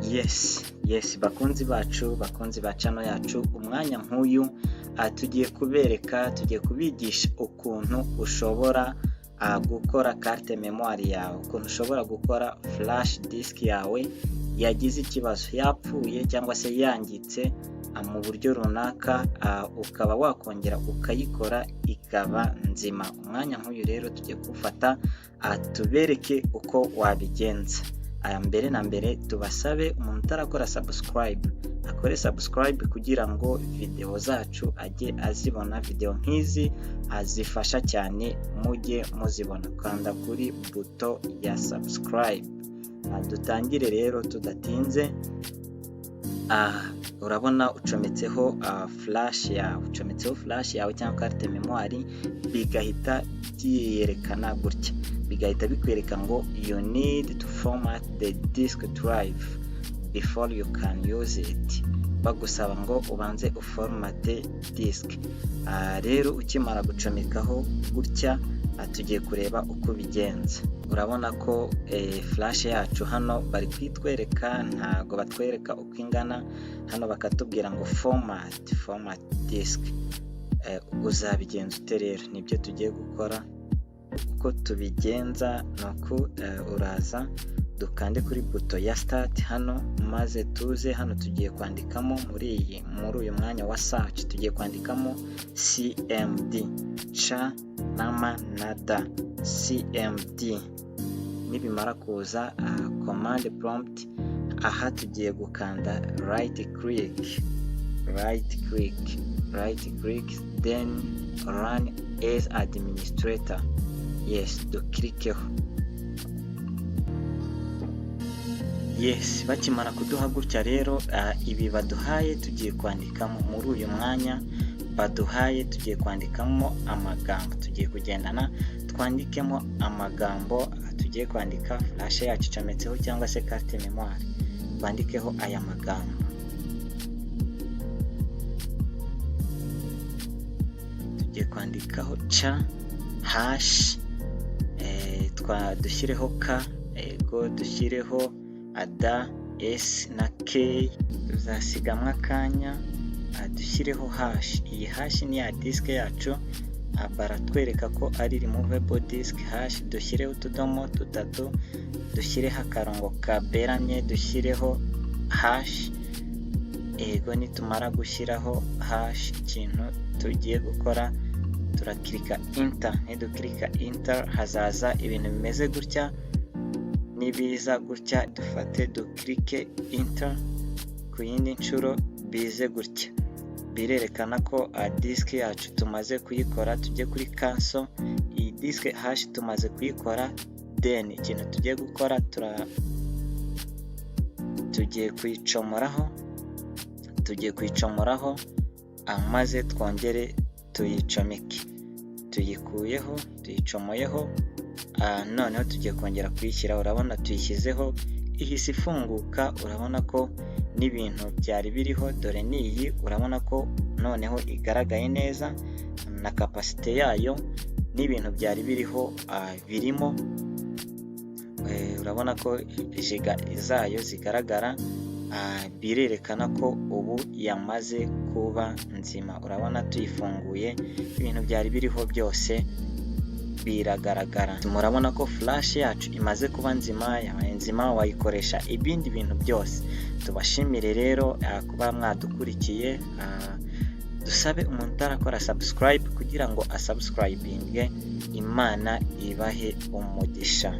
Yes bakunzi bacu, bakunzi ba channel yacu, umwanya nk'uyu tugiye kubigisha ukuntu ushobora gukora carte memoire yawe, ukuntu ushobora gukora flash disk yawe yagize ikibazo, yapfuye cyangwa se yangitse mu buryo runaka, ukaba wakongera ukayikora ikaba nzima. Umwanya nk'uyu rero tugiye gufata tubereke uko wabigenza. Mbere na mbere tubasabe umuntu utarakora subscribe akore subscribe kugira ngo video zacu ajye azibona. Video nk'izi azifasha cyane, mujye muzibona, kanda kuri buto ya subscribe. Dutangire rero tudatinze. Urabona ucometseho flash yawe cyangwa carte memoire, bigahita byerekana gutya, bigahita bikwereka ngo you need to format the disk drive before you can use it. Bagusaba ngo ubanze uformate disk. Rero ukimara gucomekaho gutya, tugiye kureba uko bigenza. Urabona ko flash yacu hano bari kwitwereka, ntago batwereka uko ingana. Hano bakatubwira ngo format disk. Uzabigenza ute rero? Nibyo tugiye gukora. Uko tubigenza nuko uraza dukande kuri buto ya start hano, maze tuze hano tugiye kwandikamo muri uyu mwanya wa search, tugiye kwandikamo cmd cha nama na da cmd. Nibimara kuza command prompt, aha tugiye gukanda right click then run as administrator. Dukirikeho. Bakimara kuduha gutya rero, ibi baduhaye tugiye kwandikamo muri uyu mwanya baduhaye, tugiye kwandikamo amagambo, tugiye kugendana twandikemo amagambo. Tugiye kwandika flash yacu icometseho cyangwa se carte memoire, twandikeho aya magambo. Tugiye kwandikaho cha hash, dushyireho k, dushyireho ada s na k, tuzasigamo akanya, dushyireho hash. Iyi hash ni ya disk yacu, baratwereka ko ari removable disk hash. Dushyireho utudomo dutatu, dushyireho akarongo kaberamye, dushyireho hash. Nitumara gushyiraho hash, ikintu tugiye gukora turakirika enter. Nidukirika enter hazaza ibintu bimeze gutya. Nibiza gutya dufate dukirike enter ku yindi nshuro, bize gutya, birerekana ko disk yacu tumaze kuyikora. Tujye kuri cancel. Iyi disk hash tumaze kuyikora, then ikintu tugiye gukora tugiye kuyicomoraho, maze twongere tuyicomeke. Tuyikuyeho, tuyicomoyeho, noneho tugiye kongera kuyishyira. Urabona tuyishyizeho, ihise ifunguka. Urabona ko n'ibintu byari biriho, dore niyi, urabona ko noneho igaragaye neza na capacity yayo, n'ibintu byari biriho birimo. Urabona ko jiga zayo zigaragara, birerekana ko ubu yamaze kuba nzima. Urabona tuyifunguye, ibintu byari biriho byose biragaragara. Murabona ko flash yacu imaze kuba nzima, yabaye nzima, wayikoresha ibindi bintu byose. Tubashimire rero kuba mwadukurikiye. Dusabe umuntu utarakora subscribe kugira ngo asubscribinge. Imana ibahe umugisha.